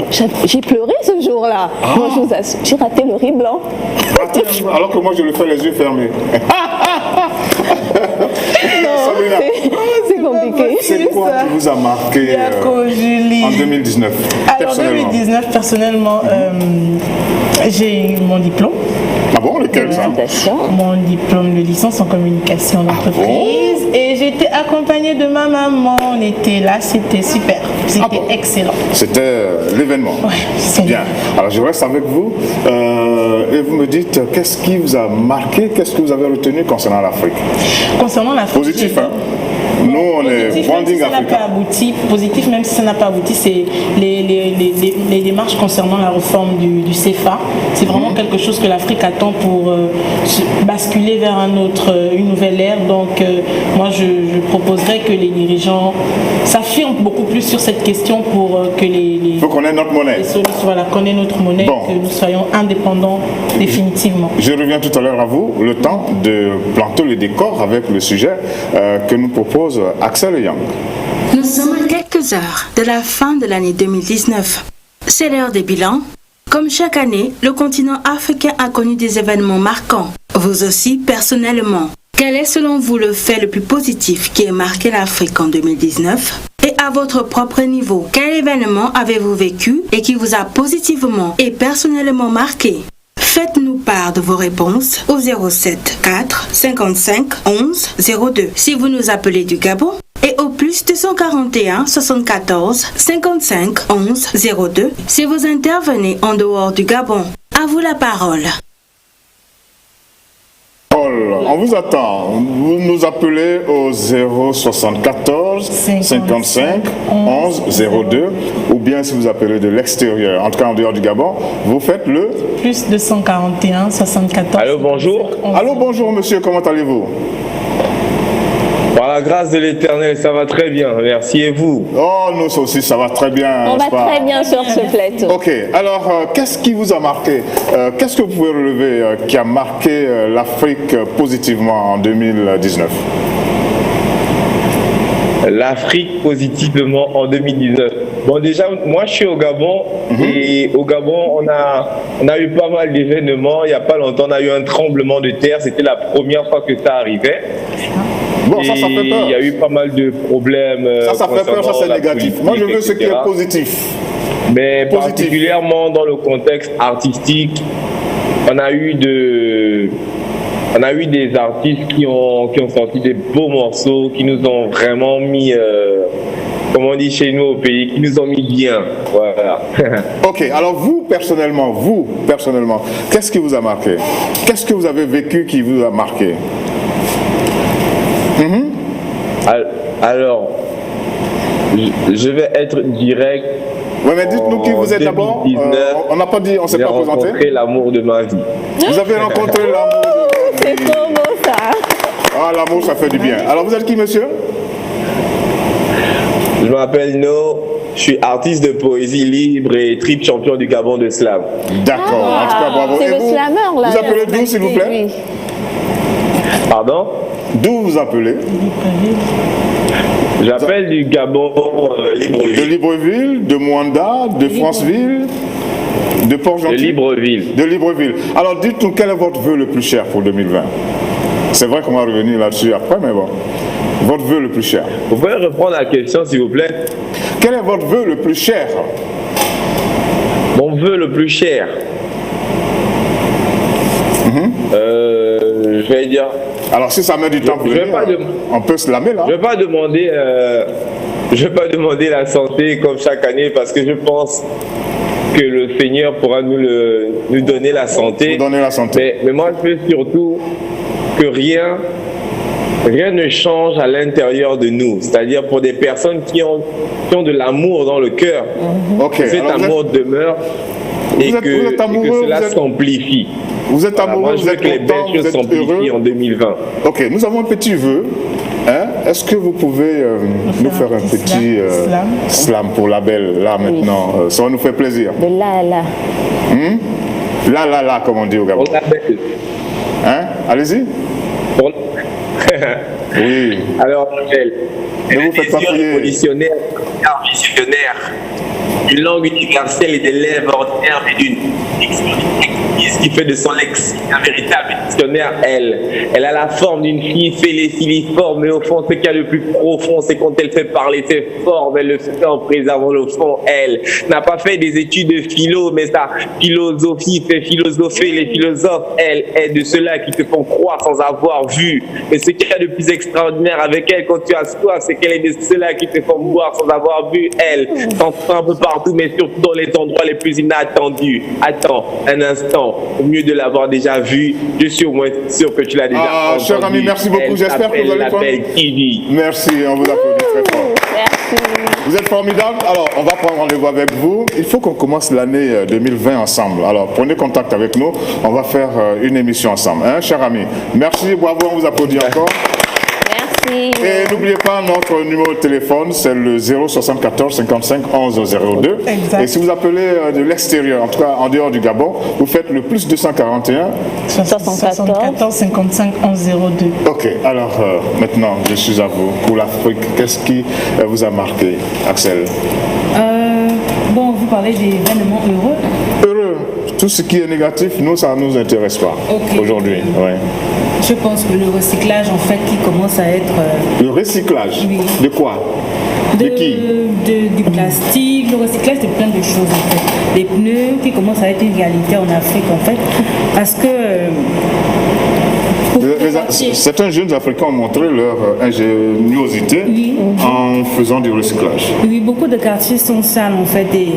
J'ai pleuré ce jour-là. Moi, je vous assure, j'ai raté le riz blanc. Alors que moi, je le fais les yeux fermés. C'est compliqué. C'est quoi qui vous a marqué en 2019? Alors, en 2019, personnellement, j'ai eu mon diplôme. Ah bon, lequel ça? Mon diplôme de licence en communication d'entreprise. Et j'étais accompagnée de ma maman. On était là, c'était super. C'était excellent. C'était l'événement. Oui, c'est bien. Alors je reste avec vous et vous me dites qu'est-ce qui vous a marqué, qu'est-ce que vous avez retenu concernant l'Afrique? Concernant l'Afrique. Positif, hein? Nous, on est branding africain. Positif, même si ça n'a pas abouti, c'est les démarches concernant la réforme du CFA. C'est vraiment quelque chose que l'Afrique attend pour basculer vers une nouvelle ère. Donc, moi, je proposerais que les dirigeants s'affirment beaucoup plus sur cette question pour que il faut qu'on ait notre monnaie. Voilà, qu'on ait notre monnaie, que nous soyons indépendants définitivement. Je reviens tout à l'heure à vous, le temps de planter le décor avec le sujet que nous propose Axel Young. Nous sommes à quelques heures de la fin de l'année 2019. C'est l'heure des bilans. Comme chaque année, le continent africain a connu des événements marquants. Vous aussi, personnellement. Quel est selon vous le fait le plus positif qui a marqué l'Afrique en 2019? Et à votre propre niveau, quel événement avez-vous vécu et qui vous a positivement et personnellement marqué? Faites-nous part de vos réponses au 07 4 55 11 02 si vous nous appelez du Gabon et au plus 241 74 55 11 02 si vous intervenez en dehors du Gabon. À vous la parole. On vous attend. Vous nous appelez au 074 55 11 02 ou bien si vous appelez de l'extérieur, en tout cas en dehors du Gabon, vous faites le plus 241 74. Allô, bonjour. Allô, bonjour monsieur, comment allez-vous? Par la grâce de l'Éternel, ça va très bien, merci, et vous? Oh, nous aussi, ça va très bien. On va très bien sur ce plateau. Ok, alors, qu'est-ce qui vous a marqué? Qu'est-ce que vous pouvez relever qui a marqué l'Afrique positivement en 2019? L'Afrique positivement en 2019. Bon, déjà, moi je suis au Gabon et au Gabon, on a eu pas mal d'événements. Il n'y a pas longtemps, on a eu un tremblement de terre. C'était la première fois que ça arrivait. Bon, ça fait peur. Il y a eu pas mal de problèmes. Ça fait peur, ça c'est négatif. Moi je veux ce qui est positif. Mais particulièrement dans le contexte artistique, on a eu des artistes qui ont sorti des beaux morceaux, qui nous ont vraiment mis, comme on dit chez nous au pays, qui nous ont mis bien. Voilà. Ok, alors vous personnellement, qu'est-ce qui vous a marqué? Qu'est-ce que vous avez vécu qui vous a marqué? Alors, je vais être direct. Oui, mais dites-nous qui vous êtes d'abord. On n'a pas dit, on ne s'est pas présenté. J'ai rencontré l'amour de ma vie. Vous avez rencontré l'amour de ma vie. C'est trop beau ça. Ah, l'amour, ça fait du bien. Alors, vous êtes qui, monsieur? Je m'appelle No. Je suis artiste de poésie libre et triple champion du Gabon de slam. D'accord, en tout cas, bravo. C'est le slammer, là. Vous appelez d'où, s'il vous plaît? Oui. Pardon? D'où vous appelez? J'appelle du Gabon, Libreville. De Libreville, de Mwanda, de Franceville, de Port-Gentil? De Libreville. De Libreville. Alors, dites-nous, quel est votre vœu le plus cher pour 2020? C'est vrai qu'on va revenir là-dessus après, mais bon. Votre vœu le plus cher. Vous pouvez reprendre la question, s'il vous plaît? Quel est votre vœu le plus cher? Mon vœu le plus cher? Je vais dire... Alors, si ça met du temps pour venir, on peut se lamer là. Je ne vais pas demander la santé comme chaque année parce que je pense que le Seigneur pourra nous donner la santé. Vous donner la santé. Mais moi, je veux surtout que rien ne change à l'intérieur de nous. C'est-à-dire pour des personnes qui ont de l'amour dans le cœur, cet amour demeure et que cela s'amplifie. Vous êtes amoureux, moi, je veux que les belles choses s'amplifient en 2020. Ok, nous avons un petit vœu. Hein? Est-ce que vous pouvez nous faire un petit slam pour la belle, là maintenant? Ça va nous faire plaisir. De là à là. Là, comme on dit au Gabon. Pour la belle. Hein? Allez-y. Oui. Alors, ne vous faites pas prier. Visionnaire, une langue universelle et des lèvres ordinaires, mais d'une exquise ce qui fait de son lexique un véritable dictionnaire, elle. Elle a la forme d'une fille filiforme, mais au fond, ce qu'il y a de plus profond, c'est quand elle fait parler ses formes, elle le fait en préservant le fond, elle. N'a pas fait des études de philo, mais sa philosophie fait philosopher les philosophes, elle est de ceux-là qui te font croire sans avoir vu. Mais ce qu'il y a de plus extraordinaire avec elle, quand tu assois, c'est qu'elle est de ceux-là qui te font boire sans avoir vu, elle. S'entraîne un peu partout, mais surtout dans les endroits les plus inattendus. Attends un instant, au mieux de l'avoir déjà vu, je suis au moins sûr que tu l'as déjà entendu. Cher ami, merci beaucoup. J'espère que vous allez prendre. Merci, on vous applaudit très fort. Merci. Vous êtes formidable. Alors, on va prendre rendez-vous avec vous. Il faut qu'on commence l'année 2020 ensemble. Alors, prenez contact avec nous. On va faire une émission ensemble. Hein, cher ami? Merci, bravo, on vous applaudit encore. Et n'oubliez pas notre numéro de téléphone, c'est le 074 55 11 02. Exact. Et si vous appelez de l'extérieur, en tout cas en dehors du Gabon, vous faites le plus 241 74 55 11 02. Ok, alors maintenant je suis à vous. Pour l'Afrique, qu'est-ce qui vous a marqué, Axel? Bon, vous parlez d'événements heureux. Heureux. Tout ce qui est négatif, nous, ça ne nous intéresse pas aujourd'hui. Ouais. Je pense que le recyclage, en fait, qui commence à être... Le recyclage? Oui. De quoi? De qui? Du plastique, le recyclage de plein de choses, en fait. Les pneus qui commencent à être une réalité en Afrique, en fait. Parce que... Certains jeunes Africains ont montré leur ingéniosité en faisant du recyclage. Oui, beaucoup de quartiers sont sales en fait et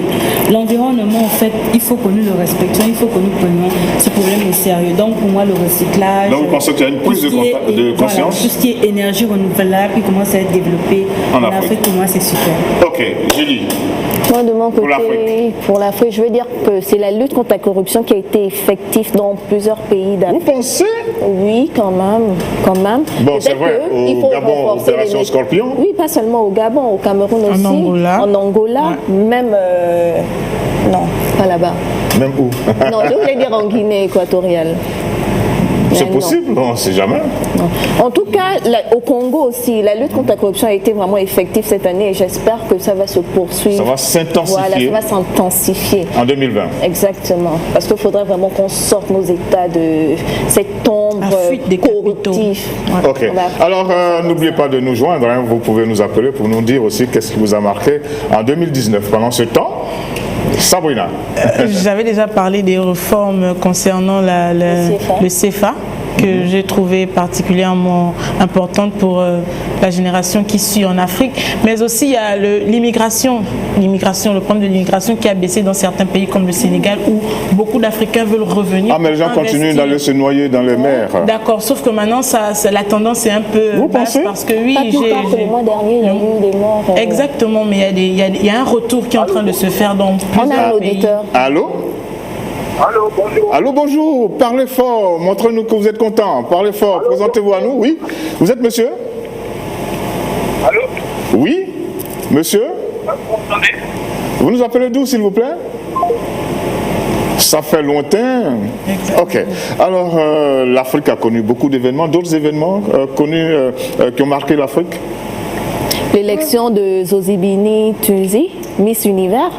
l'environnement en fait, il faut que nous le respections, il faut que nous prenions ce problème au sérieux. Donc pour moi le recyclage... Donc vous pensez qu'il y a une prise de conscience? Voilà, tout ce qui est énergie renouvelable qui commence à être développé en Afrique, pour moi c'est super. Ok, Julie. Moi, de mon côté, pour l'Afrique, je veux dire que c'est la lutte contre la corruption qui a été effective dans plusieurs pays d'Afrique. Vous pensez? Oui, quand même. Bon, c'est vrai, au Gabon, opération Scorpion? Oui, pas seulement au Gabon, au Cameroun aussi. En Angola, même... non, pas là-bas. Même où? Non, je voulais dire en Guinée équatoriale. C'est possible, on ne sait jamais. Non. En tout cas, au Congo aussi, la lutte contre la corruption a été vraiment effective cette année et j'espère que ça va se poursuivre. Ça va s'intensifier. Voilà, ça va s'intensifier. En 2020. Exactement. Parce qu'il faudrait vraiment qu'on sorte nos États de cette ombre corruptive. Ouais. Ok. Alors, n'oubliez pas de nous joindre. Hein. Vous pouvez nous appeler pour nous dire aussi qu'est-ce qui vous a marqué en 2019. Pendant ce temps, Sabrina. J'avais déjà parlé des réformes concernant le CFA que j'ai trouvé particulièrement importante pour la génération qui suit en Afrique, mais aussi il y a l'immigration, le problème de l'immigration qui a baissé dans certains pays comme le Sénégal où beaucoup d'Africains veulent revenir. Ah mais les gens continuent d'aller se noyer dans les mers. D'accord, sauf que maintenant la tendance est un peu basse parce que oui, le mois dernier il y a eu des morts. Exactement, mais il y a un retour qui est en train de se faire dans plusieurs pays. Allô? Allô, bonjour. Allô, bonjour. Parlez fort. Montrez-nous que vous êtes content. Parlez fort. Présentez-vous à nous. Oui. Vous êtes monsieur? Allô? Oui. Monsieur? Vous m'entendez? Vous nous appelez d'où, s'il vous plaît? Ça fait longtemps. Exactement. Ok. Alors, l'Afrique a connu beaucoup d'événements. D'autres événements connus qui ont marqué l'Afrique? L'élection de Zozibini Tunzi, Miss Univers,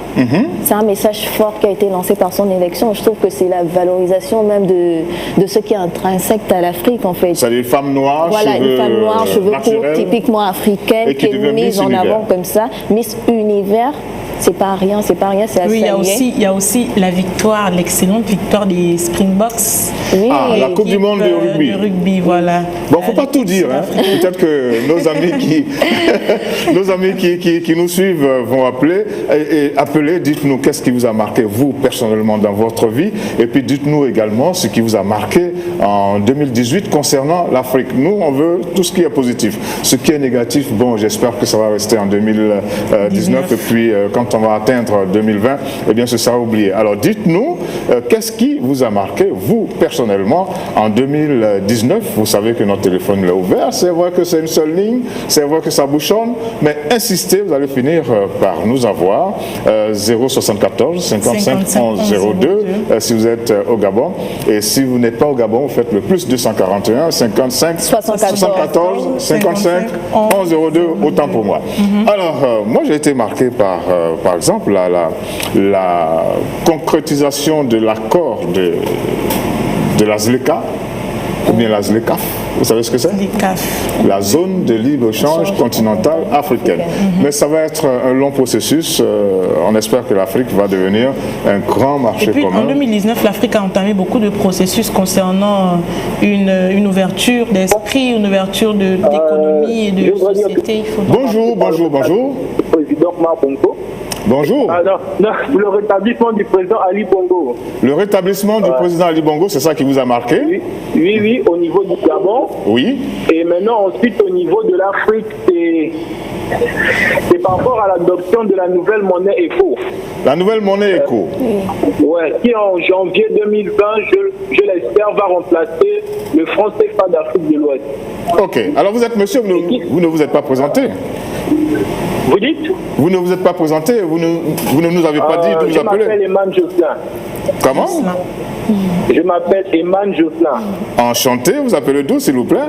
c'est un message fort qui a été lancé par son élection. Je trouve que c'est la valorisation même de ce qui est intrinsèque à l'Afrique en fait. C'est les femmes noires, voilà, une femme noire, cheveux courts, typiquement africaine, qui est mise en avant comme ça. Miss Univers. C'est pas rien, c'est à oui, il y a aussi la victoire, l'excellente victoire des Springboks. Oui, la Coupe du Monde de rugby, voilà. Bon, faut pas tout dire, hein. Peut-être que nos amis qui nous suivent vont appeler et appeler, dites-nous qu'est-ce qui vous a marqué vous personnellement dans votre vie et puis dites-nous également ce qui vous a marqué en 2018 concernant l'Afrique. Nous, on veut tout ce qui est positif. Ce qui est négatif, bon, j'espère que ça va rester en 2019 et puis quand on va atteindre 2020, eh bien ce sera oublié. Alors dites-nous, qu'est-ce qui vous a marqué, vous personnellement, en 2019? Vous savez que notre téléphone est ouvert, c'est vrai que c'est une seule ligne, c'est vrai que ça bouchonne, mais insistez, vous allez finir par nous avoir 074 55 11 02 si vous êtes au Gabon, et si vous n'êtes pas au Gabon, vous faites le plus 241 55 74 55 11 02, autant pour moi. Alors, moi j'ai été marqué par par exemple, la concrétisation de l'accord de la ZLECA, ou bien la ZLECAF. Vous savez ce que c'est? La zone de libre-échange continentale africaine. Mais ça va être un long processus. On espère que l'Afrique va devenir un grand marché commun. Et puis en 2019, l'Afrique a entamé beaucoup de processus concernant une ouverture d'esprit, une ouverture d'économie et de société. Bonjour. Président Omar Bongo. Bonjour. Non, le rétablissement du président Ali Bongo. Le rétablissement du président Ali Bongo, c'est ça qui vous a marqué? Oui, au niveau du Gabon. Oui. Et maintenant, ensuite, au niveau de l'Afrique, c'est par rapport à l'adoption de la nouvelle monnaie ECO. La nouvelle monnaie ECO. Ouais, qui en janvier 2020, je l'espère, va remplacer le franc CFA d'Afrique de l'Ouest. Ok. Alors vous êtes monsieur, vous ne vous êtes pas présenté. Vous dites? Vous ne vous êtes pas présenté, vous ne nous avez pas dit d'où vous appelez. Je m'appelle Eman Jocelyn. Comment? Je m'appelle Eman Jocelyn. Enchanté, vous appelez d'où s'il vous plaît?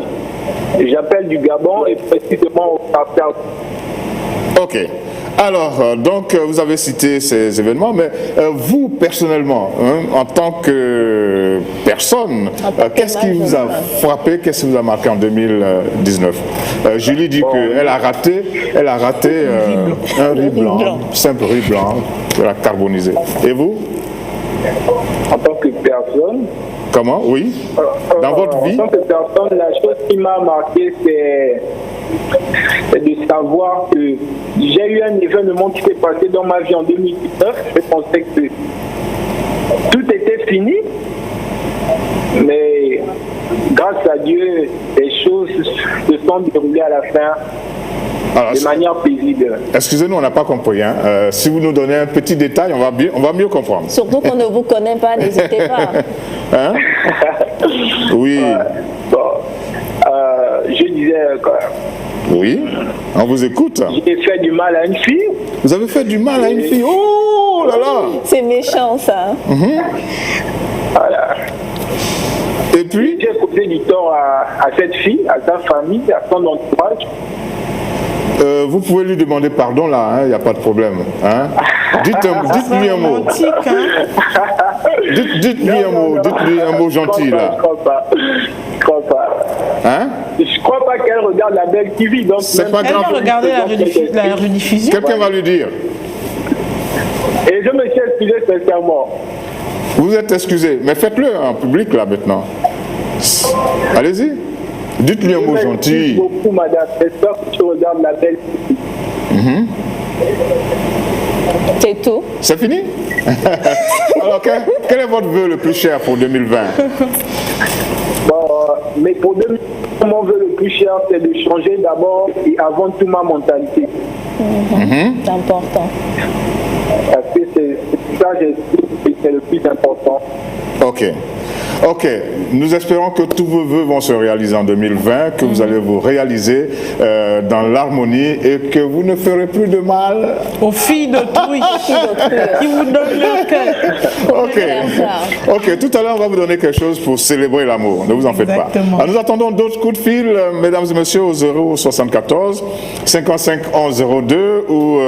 J'appelle du Gabon et précisément au Cap. Ok. Alors, donc, vous avez cité ces événements, mais vous, personnellement, en tant que personne, qu'est-ce qui vous a frappé, qu'est-ce qui vous a marqué en 2019? Julie dit qu'elle a raté un riz blanc, simple riz blanc, qu'elle a carbonisé. Et vous? En tant que personne? Comment? Oui. Dans votre vie? En tant que personne, la chose qui m'a marqué, c'est de savoir que j'ai eu un événement qui s'est passé dans ma vie en 2019. Je pensais que tout était fini, mais grâce à Dieu, les choses se sont déroulées à la fin. Alors, de manière paisible. Excusez-nous, on n'a pas compris. Hein. Si vous nous donnez un petit détail, on va mieux comprendre. Surtout qu'on ne vous connaît pas, n'hésitez pas. Hein? Oui. Je disais... Oui, on vous écoute. J'ai fait du mal à une fille. Vous avez fait du mal à une fille? Oh là là! C'est méchant, ça. Voilà. Et puis? J'ai causé du tort à cette fille, à sa famille, à son entourage. Vous pouvez lui demander pardon là, il n'y a pas de problème. Hein? Dites-lui un mot. Dites-lui un mot gentil là. Je crois pas. Hein? Je crois pas qu'elle regarde la belle TV. Donc c'est pas grave. Elle va regarder la rediffusion. Quelqu'un va lui dire. Et je me suis excusé sincèrement. Vous êtes excusé, mais faites-le en public là maintenant. Allez-y. Dites-lui un mot gentil. Merci beaucoup, madame. J'espère que tu regardes la belle. C'est tout. C'est fini? Alors, quel est votre vœu le plus cher pour 2020? Mais pour 2020, mon vœu le plus cher, c'est de changer d'abord et avant tout ma mentalité. C'est important. Parce que c'est ça, c'est le plus important. Ok, nous espérons que tous vos vœux vont se réaliser en 2020, que vous allez vous réaliser dans l'harmonie et que vous ne ferez plus de mal aux filles d'autrui qui vous donnent leur cœur. Ok, tout à l'heure on va vous donner quelque chose pour célébrer l'amour, ne vous en faites pas. Alors, nous attendons d'autres coups de fil, mesdames et messieurs, au 074 55 11 02 ou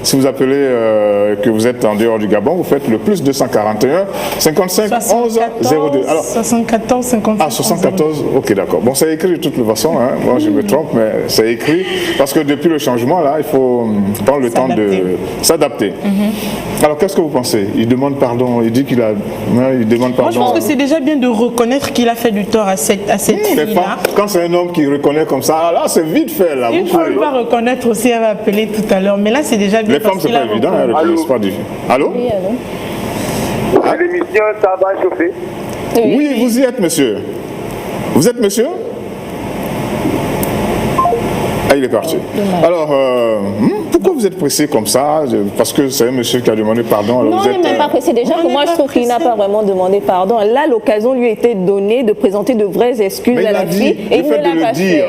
si vous appelez que vous êtes en dehors du Gabon, vous faites le plus 241 55 11 02. Alors, 74, 55. Ah, 74, ok, d'accord. Bon, c'est écrit de toute façon, hein. Moi je me trompe, mais c'est écrit parce que depuis le changement, là, il faut prendre le temps de s'adapter. Alors, qu'est-ce que vous pensez? Il demande pardon, il dit qu'il a. Il demande pardon. Moi, je pense que c'est déjà bien de reconnaître qu'il a fait du tort à cette fille-là. Quand c'est un homme qui reconnaît comme ça, là, c'est vite fait. Là. Une fois, il va reconnaître aussi, elle va appeler tout à l'heure. Mais là, c'est déjà bien. Les femmes, c'est pas évident, c'est pas difficile. Allô? Oui, allô? L'émission, ça va chauffer. Oui, vous y êtes, monsieur. Vous êtes monsieur? Ah, il est parti. Alors, pourquoi vous êtes pressé comme ça? Parce que c'est un monsieur qui a demandé pardon. Alors non, il n'est même pas pressé. Déjà que moi, je trouve qu'il n'a pas vraiment demandé pardon. Là, l'occasion lui a été donnée de présenter de vraies excuses à la fille. Et il ne l'a pas fait.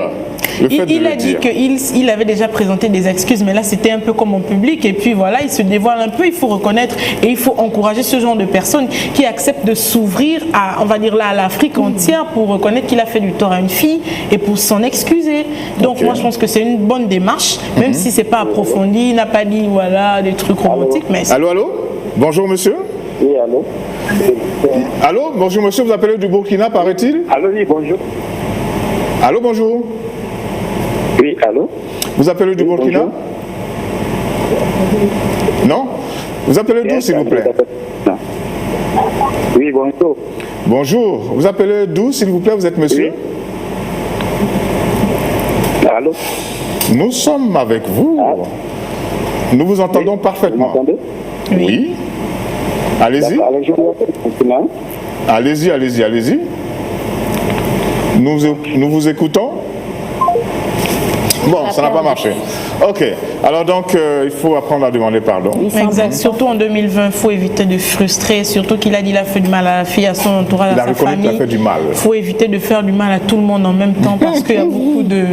Il a dit qu'il avait déjà présenté des excuses, mais là c'était un peu comme en public. Et puis voilà, il se dévoile un peu. Il faut reconnaître et il faut encourager ce genre de personnes qui acceptent de s'ouvrir à, on va dire là, à l'Afrique entière pour reconnaître qu'il a fait du tort à une fille et pour s'en excuser. Donc moi je pense que c'est une bonne démarche, même si c'est pas approfondi. Il n'a pas dit voilà des trucs romantiques. Mais allô, allô. Bonjour monsieur. Oui, allô. Allô, bonjour monsieur, vous appelez du Burkina, paraît-il? Allô, oui, bonjour. Allô, bonjour. Oui, allô. Vous appelez du Burkina? Bonjour. Non? Vous appelez d'où, s'il vous plaît? Oui, bonjour. Bonjour. Vous appelez d'où, s'il vous plaît? Vous êtes monsieur? Oui. Allô? Nous sommes avec vous. Nous vous entendons parfaitement. Vous m'entendez? Oui. Allez-y. Allez-y, allez-y, allez-y. Nous vous écoutons. Bon, ça n'a pas marché. Ok. Alors donc, il faut apprendre à demander pardon. Exact. Surtout en 2020, il faut éviter de frustrer. Surtout qu'il a dit qu'il a fait du mal à la fille, à son entourage, à sa famille. Il a fait du mal. Il faut éviter de faire du mal à tout le monde en même temps parce qu'il y a beaucoup de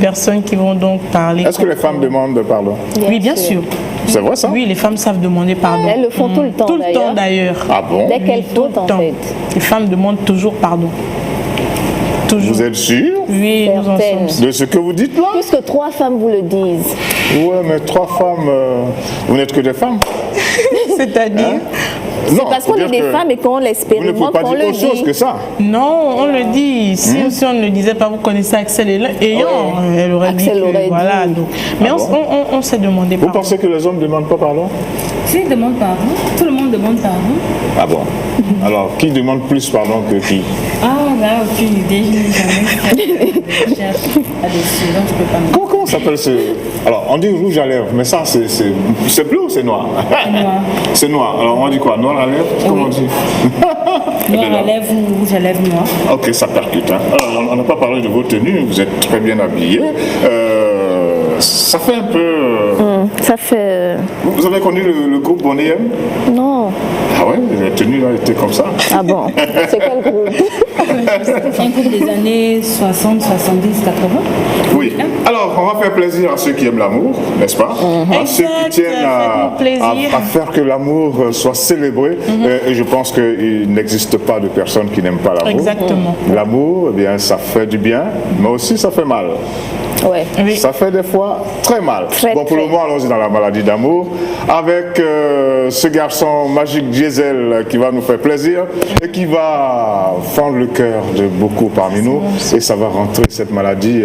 personnes qui vont donc parler. Est-ce que les femmes demandent pardon? Oui, bien sûr. C'est vrai ça? Oui, les femmes savent demander pardon. Elles le font tout le temps. Tout le temps d'ailleurs. Ah bon? Dès qu'elles fautent en fait. Les femmes demandent toujours pardon. Toujours. Vous êtes sûr? Oui, nous en sommes. De ce que vous dites là? Puisque 3 femmes vous le disent. Ouais, mais 3 femmes, vous n'êtes que des femmes. C'est-à-dire C'est parce qu'on est des femmes et qu'on l'expérimente. Vous ne pouvez pas dire autre chose que ça. Non, on le dit. Si on ne le disait pas, vous connaissez Axel Ayant, elle aurait dit que, voilà. Donc. Mais on s'est demandé pardon. Vous pensez que les hommes ne demandent pas pardon? Si, ils demandent pardon. Tout le monde demande pardon. Ah bon? Alors, qui demande plus pardon que qui? Ah, là, aucune idée. Je n'ai jamais fait là-dessus, donc je ne peux pas me... Comment s'appelle ce... Alors, on dit rouge à lèvres, mais ça, c'est bleu ou c'est noir? Noir. C'est noir. Alors, on dit quoi? Noir à lèvres? Comment on dit? Noir à lèvres ou rouge à lèvres noir. Ok, ça percute. Hein. Alors, on n'a pas parlé de vos tenues, vous êtes très bien habillés. Ça fait un peu... Ça fait... Vous avez connu le groupe Bonnie M? Non. Ah ouais, les tenues là étaient comme ça. Ah bon? C'est quel groupe? Un groupe des années 60, 70, 80. Oui. Alors, on va faire plaisir à ceux qui aiment l'amour, n'est-ce pas? À ceux qui tiennent à faire que l'amour soit célébré. Et je pense qu'il n'existe pas de personne qui n'aime pas l'amour. Exactement. L'amour, eh bien, ça fait du bien, mais aussi ça fait mal. Ouais. Oui. Ça fait des fois très mal. Pour le moment, allons-y dans la maladie d'amour avec ce garçon magique Diesel qui va nous faire plaisir et qui va fendre le cœur de beaucoup parmi nous et ça va rentrer cette maladie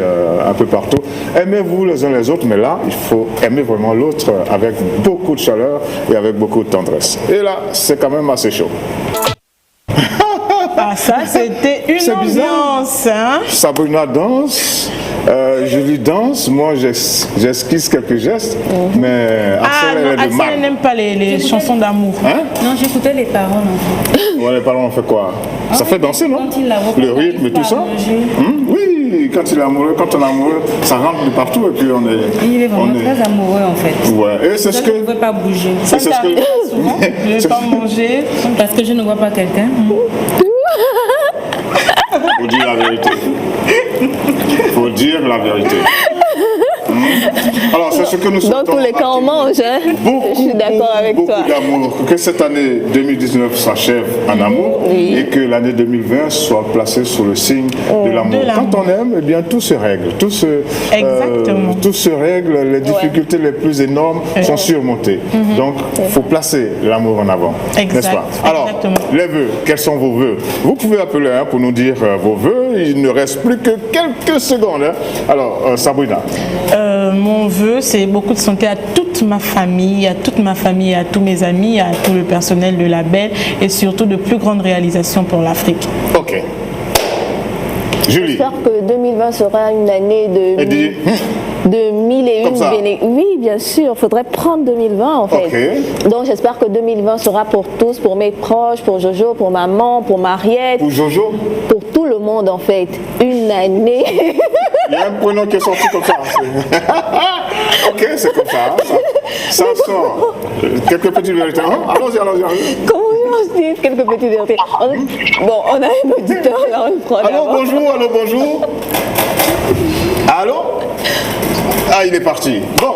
un peu partout. Aimez-vous les uns les autres, mais là, il faut aimer vraiment l'autre avec beaucoup de chaleur et avec beaucoup de tendresse. Et là, c'est quand même assez chaud. Ah, ça, c'était une ambiance. Hein? Sabrina danse. Julie danse, moi j'esquisse quelques gestes, mais Axel n'aime pas les chansons d'amour. Hein? Non, j'écoutais les paroles en fait. Ouais, les paroles on fait quoi? Ça fait danser, non? Le rythme et tout ça? Oui, quand il est amoureux, quand on est amoureux, ça rentre de partout et puis on est... Il est vraiment très amoureux en fait. Ouais, et c'est ce que... Je ne pouvais pas bouger. Ça t'arrive souvent? Je ne vais pas manger. Parce que je ne vois pas quelqu'un. Faut dire la vérité. Faut dire la vérité. Alors, c'est ce que nous souhaitons. Dans tous les cas, on mange. Hein? Je suis d'accord avec toi. Beaucoup d'amour. Que cette année 2019 s'achève en amour et que l'année 2020 soit placée sous le signe de l'amour. Quand on aime, eh bien, tout se règle. Tout se règle. Les difficultés les plus énormes sont surmontées. Donc, il faut placer l'amour en avant. N'est-ce pas? Alors, les vœux. Quels sont vos vœux? Vous pouvez appeler pour nous dire vos vœux. Il ne reste plus que quelques secondes. Hein. Alors, Sabrina. Mon vœu, c'est beaucoup de santé à toute ma famille, à tous mes amis, à tout le personnel de label et surtout de plus grandes réalisations pour l'Afrique. Ok. Julie. J'espère que 2020 sera une année de 1001 bénédictions. Oui, bien sûr, il faudrait prendre 2020 en fait. Okay. Donc j'espère que 2020 sera pour tous, pour mes proches, pour Jojo, pour maman, pour Mariette. Pour Jojo? Pour tout le monde en fait. Une année. Il y a un prénom qui est sorti comme ça. Ok, c'est comme ça. Ça sort. Quelques petites vérités. Allons-y. Comment on se dit quelques petites vérités? Bon, on a un auditeur là, on le prend. Allô, bonjour. Allô? Ah, il est parti. Bon.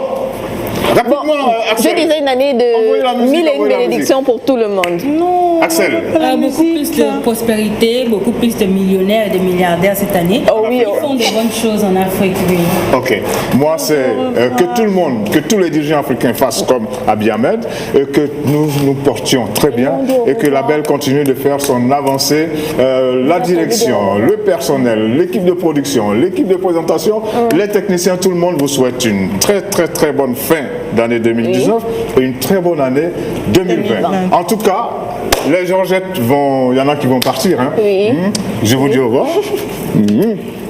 Rapidement, Axel. Je disais une année de 1001 bénédictions pour tout le monde. Non. Axel. Beaucoup plus de prospérité, beaucoup plus de millionnaires et de milliardaires cette année. Oh oui, Ils font de bonnes choses en Afrique, oui. Ok. Moi, c'est que tout le monde, que tous les dirigeants africains fassent comme Abiy Ahmed, et que nous nous portions très bien et que la Belle continue de faire son avancée. La direction, le personnel, l'équipe de production, l'équipe de présentation, les techniciens, tout le monde vous souhaite une très bonne fin d'année 2019 et une très bonne année 2020. En tout cas, les Georgettes il y en a qui vont partir. Hein. Oui. Je vous dis au revoir.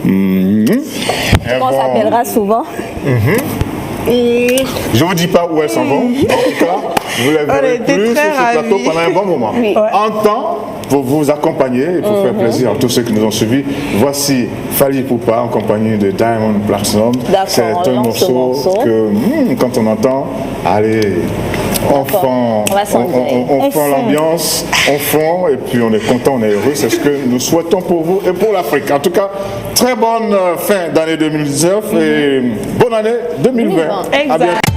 On s'appellera souvent. Je ne vous dis pas où elles s'en vont. En tout cas, vous les verrez plus sur ce plateau pendant un bon moment. Oui. En temps, pour vous accompagner et pour faire plaisir à tous ceux qui nous ont suivis, voici Fally Ipupa en compagnie de Diamond Platnumz. C'est un morceau que, quand on entend, allez, on fend l'ambiance, on fond et puis on est content, on est heureux. C'est ce que nous souhaitons pour vous et pour l'Afrique. En tout cas, très bonne fin d'année 2019 et bonne année 2020. Exact.